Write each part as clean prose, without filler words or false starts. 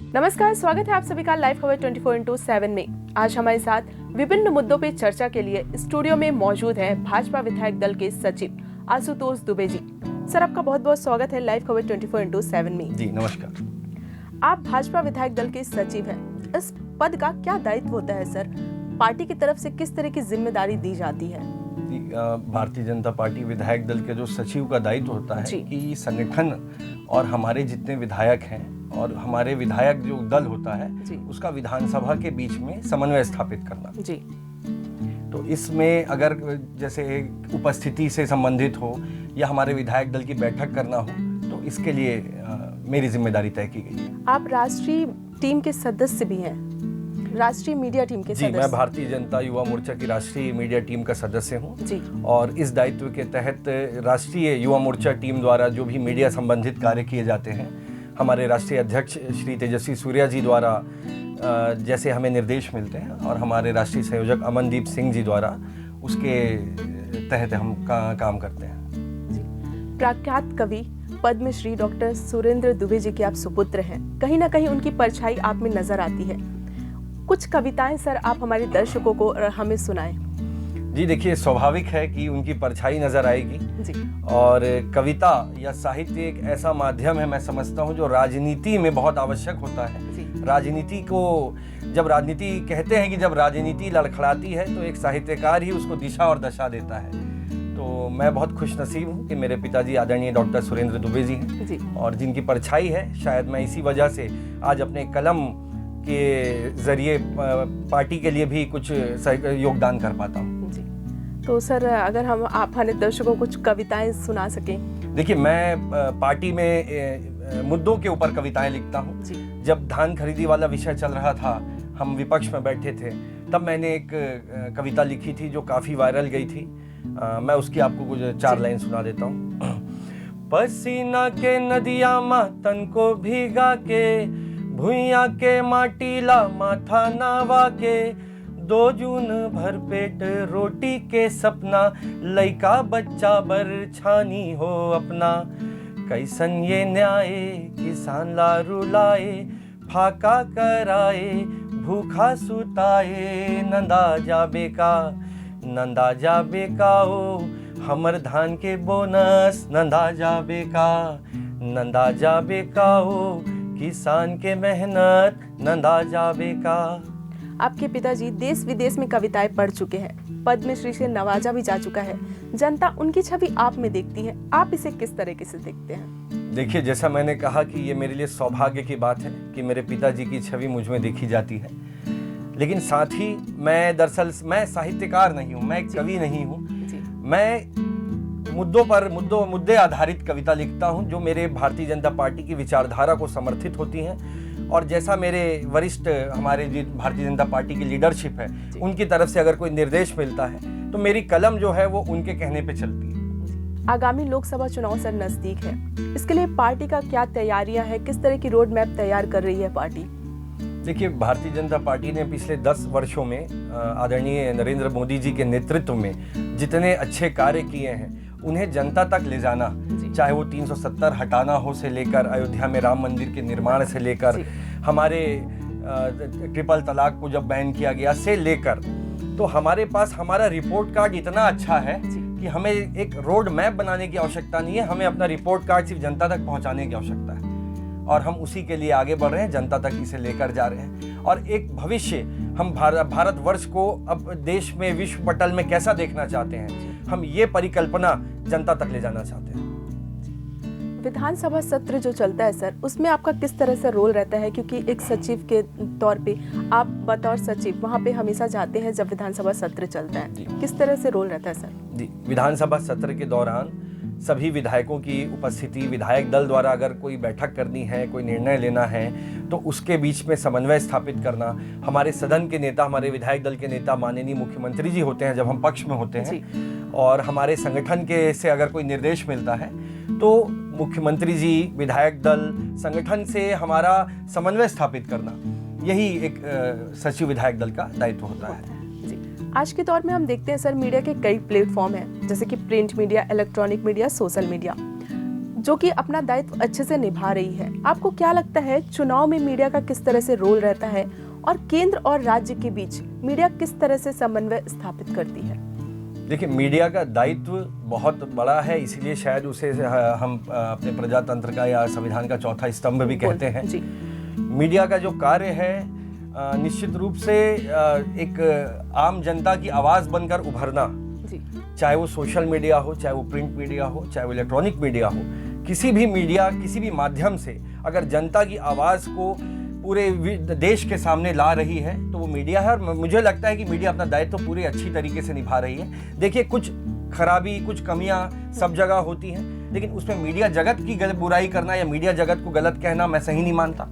नमस्कार, स्वागत है आप सभी का लाइव खबर 24/7 में। आज हमारे साथ विभिन्न मुद्दों पे चर्चा के लिए स्टूडियो में मौजूद है भाजपा विधायक दल के सचिव आशुतोष दुबे जी। सर, आपका बहुत बहुत स्वागत है लाइव खबर 24/7 में। जी नमस्कार। आप भाजपा विधायक दल के सचिव हैं, इस पद का क्या दायित्व होता है सर? पार्टी की तरफ से किस तरह की जिम्मेदारी दी जाती है? भारतीय जनता पार्टी विधायक दल के जो सचिव का दायित्व होता है कि संगठन और हमारे जितने विधायक हैं और हमारे विधायक जो दल होता है उसका विधानसभा के बीच में समन्वय स्थापित करना जी। तो इसमें अगर जैसे उपस्थिति से संबंधित हो या हमारे विधायक दल की बैठक करना हो तो इसके लिए मेरी जिम्मेदारी तय की गई है। आप राष्ट्रीय टीम के सदस्य भी हैं, राष्ट्रीय मीडिया टीम के सदस्य। मैं भारतीय जनता युवा मोर्चा की राष्ट्रीय मीडिया टीम का सदस्य हूँ और इस दायित्व के तहत राष्ट्रीय युवा मोर्चा टीम द्वारा जो भी मीडिया संबंधित कार्य किए जाते हैं, हमारे राष्ट्रीय अध्यक्ष श्री तेजस्वी सूर्या जी द्वारा जैसे हमें निर्देश मिलते हैं और हमारे राष्ट्रीय संयोजक अमनदीप सिंह जी द्वारा उसके तहत हम काम करते हैं। प्रख्यात कवि पद्मश्री डॉक्टर सुरेंद्र दुबे जी के आप सुपुत्र हैं, कहीं ना कहीं उनकी परछाई आप में नजर आती है। कुछ कविताएं सर आप हमारे दर्शकों को हमें सुनाएं। जी देखिए, स्वाभाविक है कि उनकी परछाई नजर आएगी जी। और कविता या साहित्य एक ऐसा माध्यम है, मैं समझता हूँ, जो राजनीति में बहुत आवश्यक होता है। राजनीति को जब राजनीति कहते हैं कि जब राजनीति लड़खड़ाती है तो एक साहित्यकार ही उसको दिशा और दशा देता है। तो मैं बहुत खुशनसीब हूँ कि मेरे पिताजी आदरणीय डॉक्टर सुरेंद्र दुबे जी हैं और जिनकी परछाई है, शायद मैं इसी वजह से आज अपने कलम के जरिए पार्टी के लिए भी कुछ योगदान कर पाता हूँ। तो सर, अगर आप हमारे दर्शकों को कुछ कविताएं सुना सकें। देखिए, मैं पार्टी में मुद्दों के ऊपर कविताएं लिखता हूँ। जब धान खरीदी वाला विषय चल रहा था, हम विपक्ष में बैठे थे, तब मैंने एक कविता लिखी थी जो काफ़ी वायरल गई थी। मैं उसकी आपको कुछ 4 लाइन सुना देता हूँ। पसीना के नदिया तन को भिगा के, भुइया के माटीला माथा नावा के, 2 जून भर पेट रोटी के सपना, लइका बच्चा बर छानी हो अपना। कैसन ये न्याय किसान ला रुलाए, फाका कराए भूखा सुताए, नंदा जाबे का ओ हमर धान के बोनस, नंदा जाबे का ओ किसान के मेहनत, नंदा जाबे का। आपके पिताजी देश विदेश में कविताएं पढ़ चुके हैं, पद्मश्री से नवाजा भी जा चुका है। जनता उनकी छवि आप में देखती है, आप इसे किस तरीके से देखते हैं? देखिए, जैसा मैंने कहा कि ये मेरे लिए सौभाग्य की बात है कि मेरे पिताजी की छवि मुझ में देखी जाती है, लेकिन साथ ही मैं साहित्यकार नहीं हूँ, मैं एक कवि नहीं हूँ। मैं मुद्दे आधारित कविता लिखता हूँ जो मेरे भारतीय जनता पार्टी की विचारधारा को समर्थित होती हैं। और जैसा मेरे वरिष्ठ हमारे भारतीय जनता पार्टी की लीडरशिप है, उनकी तरफ से अगर कोई निर्देश मिलता है तो मेरी कलम जो है वो उनके कहने पे चलती है। आगामी लोकसभा चुनाव सर नजदीक है, इसके लिए पार्टी का क्या तैयारियां हैं, किस तरह की रोड मैप तैयार कर रही है पार्टी? देखिए, भारतीय जनता पार्टी ने पिछले 10 वर्षों में आदरणीय नरेंद्र मोदी जी के नेतृत्व में जितने अच्छे कार्य किए हैं उन्हें जनता तक ले जाना, चाहे वो 370 हटाना हो से लेकर अयोध्या में राम मंदिर के निर्माण से लेकर हमारे ट्रिपल तलाक को जब बैन किया गया से लेकर, तो हमारे पास हमारा रिपोर्ट कार्ड इतना अच्छा है कि हमें एक रोड मैप बनाने की आवश्यकता नहीं है, हमें अपना रिपोर्ट कार्ड सिर्फ जनता तक पहुंचाने की आवश्यकता है और हम उसी के लिए आगे बढ़ रहे हैं, जनता तक इसे लेकर जा रहे हैं। और एक भविष्य हम भारतवर्ष को अब देश में विश्व पटल में कैसा देखना चाहते हैं, हम ये परिकल्पना जनता तक ले जाना चाहते हैं। विधानसभा सत्र जो चलता है सर, उसमें आपका किस तरह से रोल रहता है? क्योंकि एक सचिव के तौर पे आप बतौर सचिव वहाँ पे हमेशा जाते हैं जब विधानसभा सत्र चलता है, किस तरह से रोल रहता है सर? जी, विधानसभा सत्र के दौरान सभी विधायकों की उपस्थिति, विधायक दल द्वारा अगर कोई बैठक करनी है, कोई निर्णय लेना है तो उसके बीच में समन्वय स्थापित करना। हमारे सदन के नेता, हमारे विधायक दल के नेता माननीय मुख्यमंत्री जी होते हैं जब हम पक्ष में होते हैं, और हमारे संगठन के से अगर कोई निर्देश मिलता है तो मुख्यमंत्री जी, विधायक दल, संगठन से हमारा समन्वय स्थापित करना, यही एक सचिव विधायक दल का दायित्व होता है। आज के दौर में हम देखते हैं सर, मीडिया के कई प्लेटफॉर्म हैं, जैसे कि print media, electronic media, social media. जो कि अपना दायित्व अच्छे से निभा रही है। आपको क्या लगता है चुनाव में मीडिया का किस तरह से रोल रहता है और केंद्र और राज्य के बीच मीडिया किस तरह से समन्वय स्थापित करती है? देखिए, मीडिया का दायित्व बहुत बड़ा है, इसीलिए शायद उसे हम अपने प्रजातंत्र का या संविधान का चौथा स्तंभ भी कहते हैं जी। मीडिया का जो कार्य है निश्चित रूप से एक आम जनता की आवाज़ बनकर उभरना, चाहे वो सोशल मीडिया हो, चाहे वो प्रिंट मीडिया हो, चाहे वो इलेक्ट्रॉनिक मीडिया हो, किसी भी मीडिया किसी भी माध्यम से अगर जनता की आवाज़ को पूरे देश के सामने ला रही है तो वो मीडिया है। और मुझे लगता है कि मीडिया अपना दायित्व तो पूरी अच्छी तरीके से निभा रही है। देखिए, कुछ खराबी, कुछ कमियां सब जगह होती हैं, लेकिन उसमें मीडिया जगत की बुराई करना या मीडिया जगत को गलत कहना मैं सही नहीं मानता।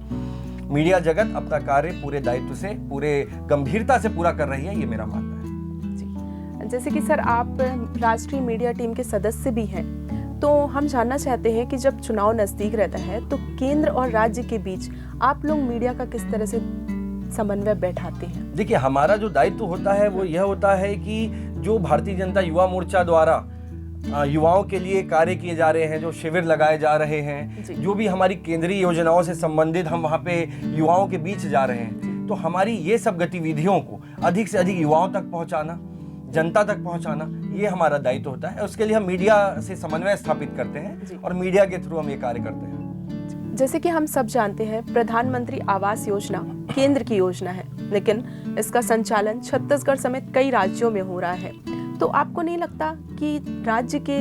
मीडिया जगत अपना कार्य पूरे दायित्व से, पूरे गंभीरता से पूरा कर रही है, ये मेरा मानना है। जी। जैसे कि सर, आप राष्ट्रीय मीडिया टीम के सदस्य भी हैं, तो हम जानना चाहते हैं कि जब चुनाव नजदीक रहता है तो केंद्र और राज्य के बीच आप लोग मीडिया का किस तरह से समन्वय बैठाते हैं? देखिए, हमारा जो दायित्व होता है वो यह होता है कि जो भारतीय जनता युवा मोर्चा द्वारा युवाओं के लिए कार्य किए जा रहे हैं, जो शिविर लगाए जा रहे हैं, जो भी हमारी केंद्रीय योजनाओं से संबंधित हम वहाँ पे युवाओं के बीच जा रहे हैं, तो हमारी ये सब गतिविधियों को अधिक से अधिक युवाओं तक पहुँचाना, जनता तक पहुंचाना, ये हमारा दायित्व होता है। उसके लिए हम मीडिया से समन्वय स्थापित करते हैं और मीडिया के थ्रू हम ये कार्य करते हैं। जैसे कि हम सब जानते हैं, प्रधानमंत्री आवास योजना केंद्र की योजना है, लेकिन इसका संचालन छत्तीसगढ़ समेत कई राज्यों में हो रहा है। तो आपको नहीं लगता कि राज्य के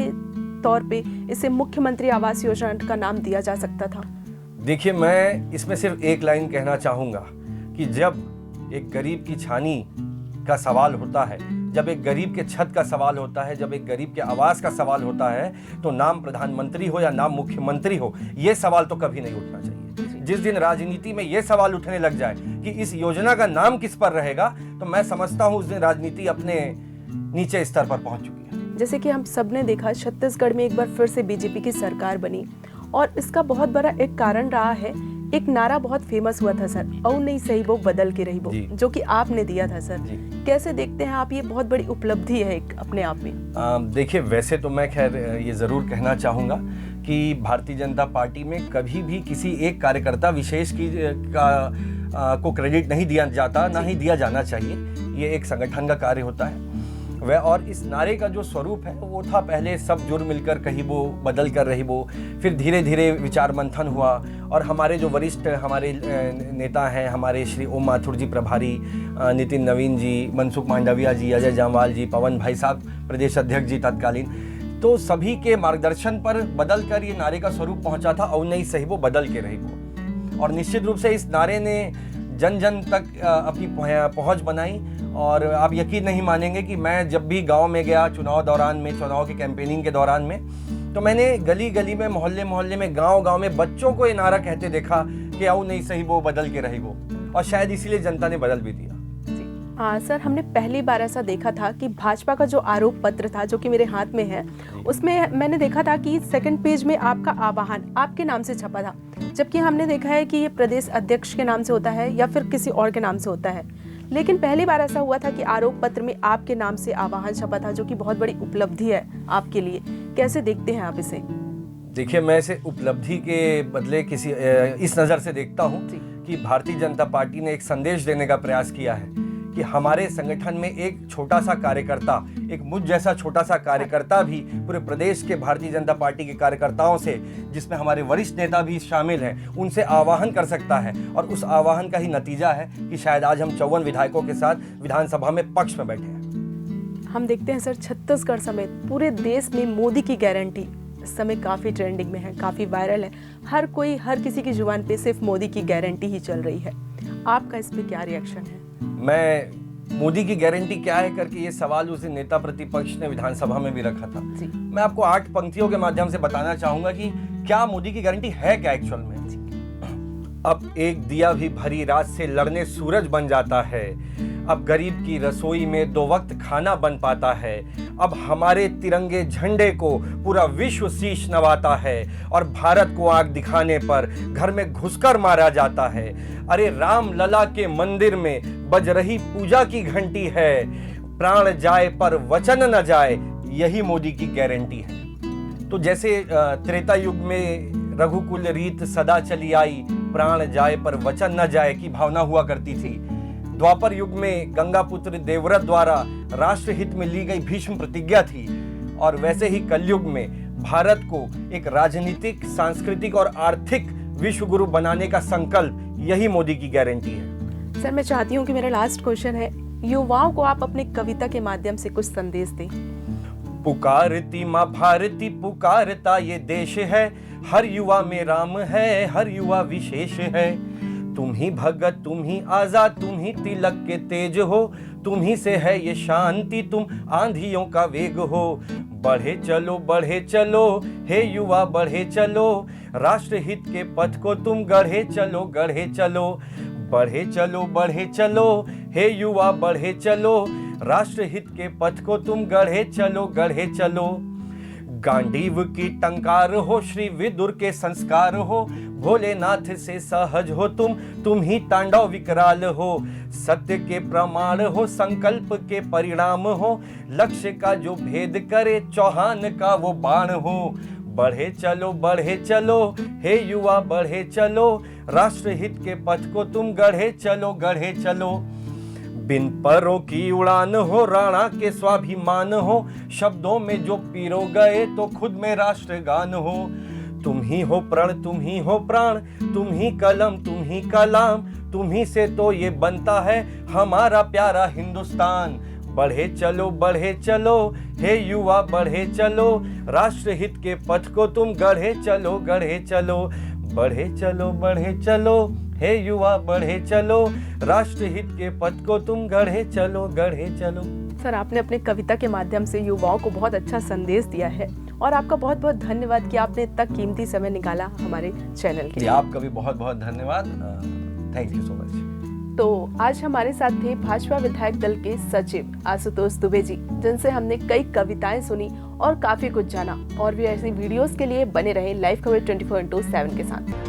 तौर पे इसे मुख्यमंत्री आवास योजना का नाम दिया जा सकता था? देखिए, मैं इसमें सिर्फ एक लाइन कहना चाहूँगा कि जब एक गरीब की छानी का सवाल होता है, जब एक गरीब के छत का सवाल होता है, जब एक गरीब के आवास का सवाल होता है, तो नाम प्रधानमंत्री हो या नाम मुख्यमंत्री हो, ये सवाल तो कभी नहीं उठना चाहिए। जिस दिन राजनीति में ये सवाल उठने लग जाए कि इस योजना का नाम किस पर रहेगा, तो मैं समझता हूँ उस दिन राजनीति अपने नीचे स्तर पर पहुंच चुकी है। जैसे कि हम सबने देखा, छत्तीसगढ़ में एक बार फिर से बीजेपी की सरकार बनी और इसका बहुत बड़ा एक कारण रहा है, एक नारा बहुत फेमस हुआ था सर, औ नहीं सही वो बदल के रही वो, जो कि आपने दिया था सर। कैसे देखते हैं आप? ये बहुत बड़ी उपलब्धि है एक अपने आप में। देखिए, वैसे तो मैं खैर ये ज़रूर कहना चाहूँगा कि भारतीय जनता पार्टी में कभी भी किसी एक कार्यकर्ता विशेष को क्रेडिट नहीं दिया जाता, ना ही दिया जाना चाहिए। ये एक संगठन का कार्य होता है वह, और इस नारे का जो स्वरूप है वो था, पहले सब जुड़ मिलकर कहीं वो बदल कर रही वो, फिर धीरे धीरे विचार मंथन हुआ और हमारे जो वरिष्ठ हमारे नेता हैं, हमारे श्री ओम माथुर जी प्रभारी, नितिन नवीन जी, मनसुख मांडविया जी, अजय जामवाल जी, पवन भाई साहब प्रदेश अध्यक्ष जी तत्कालीन, तो सभी के मार्गदर्शन पर बदल कर ये नारे का स्वरूप पहुंचा था, और नहीं सही वो बदल के रही वो। और निश्चित रूप से इस नारे ने जन जन तक अपनी पहुंच बनाई। और आप यकीन नहीं मानेंगे कि मैं जब भी गांव में गया चुनाव दौरान में, चुनाव की कैंपेनिंग के दौरान में, तो मैंने गली गली में, मोहल्ले मोहल्ले में, गांव गांव में बच्चों को ये नारा कहते देखा कि आओ नहीं सही वो बदल के रही वो, और शायद इसीलिए जनता ने बदल भी दिया। सर, हमने पहली बार ऐसा देखा था कि भाजपा का जो आरोप पत्र था, जो कि मेरे हाथ में है, उसमें मैंने देखा था कि सेकंड पेज में आपका आह्वान आपके नाम से छपा था, जबकि हमने देखा है कि ये प्रदेश अध्यक्ष के नाम से होता है या फिर किसी और के नाम से होता है। लेकिन पहली बार ऐसा हुआ था कि आरोप पत्र में आपके नाम से आह्वान छपा था, जो कि बहुत बड़ी उपलब्धि है आपके लिए। कैसे देखते हैं आप इसे? देखिए, मैं इसे उपलब्धि के बदले किसी इस नज़र से देखता हूँ कि भारतीय जनता पार्टी ने एक संदेश देने का प्रयास किया है कि हमारे संगठन में एक छोटा सा कार्यकर्ता, एक मुझ जैसा छोटा सा कार्यकर्ता भी पूरे प्रदेश के भारतीय जनता पार्टी के कार्यकर्ताओं से, जिसमें हमारे वरिष्ठ नेता भी शामिल हैं, उनसे आह्वान कर सकता है। और उस आह्वान का ही नतीजा है कि शायद आज हम 54 विधायकों के साथ विधानसभा में पक्ष में बैठे हैं। हम देखते हैं सर, छत्तीसगढ़ समेत पूरे देश में मोदी की गारंटी इस समय काफ़ी ट्रेंडिंग में है, काफ़ी वायरल है। हर किसी की जुबान पे सिर्फ मोदी की गारंटी ही चल रही है। आपका इस पे क्या रिएक्शन है? मैं मोदी की गारंटी क्या है करके ये सवाल उस दिन नेता प्रतिपक्ष ने विधानसभा में भी रखा था। मैं आपको 8 पंक्तियों के माध्यम से बताना चाहूंगा कि क्या मोदी की गारंटी है क्या एक्चुअल में। अब एक दिया भी भरी रात से लड़ने सूरज बन जाता है, अब गरीब की रसोई में 2 वक्त खाना बन पाता है, अब हमारे तिरंगे झंडे को पूरा विश्व शीश नवाता है, और भारत को आग दिखाने पर घर में घुसकर मारा जाता है। अरे राम लला के मंदिर में बज रही पूजा की घंटी है, प्राण जाए पर वचन न जाए, यही मोदी की गारंटी है। तो जैसे त्रेता युग में रघुकुल रीत सदा चली आई, प्राण जाए पर वचन न जाए की भावना हुआ करती थी। द्वापर युग में गंगापुत्र देवव्रत द्वारा राष्ट्र हित में ली गई भीष्म प्रतिज्ञा थी, और वैसे ही कलयुग में भारत को एक राजनीतिक, सांस्कृतिक और आर्थिक विश्व गुरु बनाने का संकल्प, यही मोदी की गारंटी है। सर, मैं चाहती हूँ कि मेरा लास्ट क्वेश्चन है, युवाओं को आप अपनी कविता के माध्यम से कुछ संदेश दें। पुकारती माँ भारती पुकारता ये देश है, हर युवा में राम है, हर युवा विशेष है। तुम ही भगत, तुम ही आजाद, तुम ही तिलक के तेज हो, तुम ही से है ये शांति, तुम आंधियों का वेग हो। बढ़े चलो हे युवा बढ़े चलो, राष्ट्र हित के पथ को तुम गढ़े चलो बढ़े चलो हे युवा बढ़े चलो, राष्ट्र हित के पथ को तुम गढ़े चलो। गांडीव की टंकार हो, श्री विदुर के संस्कार हो, भोलेनाथ से सहज हो तुम ही तांडव विकराल हो। सत्य के प्रमाण हो, संकल्प के परिणाम हो, लक्ष्य का जो भेद करे, चौहान का वो बाण हो। बढ़े चलो हे युवा बढ़े चलो, राष्ट्र हित के पथ को तुम गढ़े चलो। बिन परों की उड़ान हो, राणा के स्वाभिमान हो, शब्दों में जो पीरो गए तो खुद में राष्ट्रगान हो। तुम ही हो प्राण, तुम ही कलम, तुम ही कलाम, तुम ही से तो ये बनता है हमारा प्यारा हिंदुस्तान। बढ़े चलो हे युवा बढ़े चलो, राष्ट्र हित के पथ को तुम गढ़े चलो। बढ़े चलो हे युवा बढ़े चलो, राष्ट्र हित के पथ को तुम गढ़े चलो। सर, आपने अपने कविता के माध्यम से युवाओं को बहुत अच्छा संदेश दिया है, और आपका बहुत बहुत धन्यवाद कि आपने इतना कीमती समय निकाला हमारे चैनल के लिए। आपका भी बहुत बहुत धन्यवाद, थैंक यू सो मच। तो आज हमारे साथ थे भाजपा विधायक दल के सचिव आशुतोष दुबे जी, जिनसे हमने कई कविताएं सुनी और काफी कुछ जाना। और भी ऐसी वीडियोस के लिए बने रहे लाइव खबर 24/7 के साथ।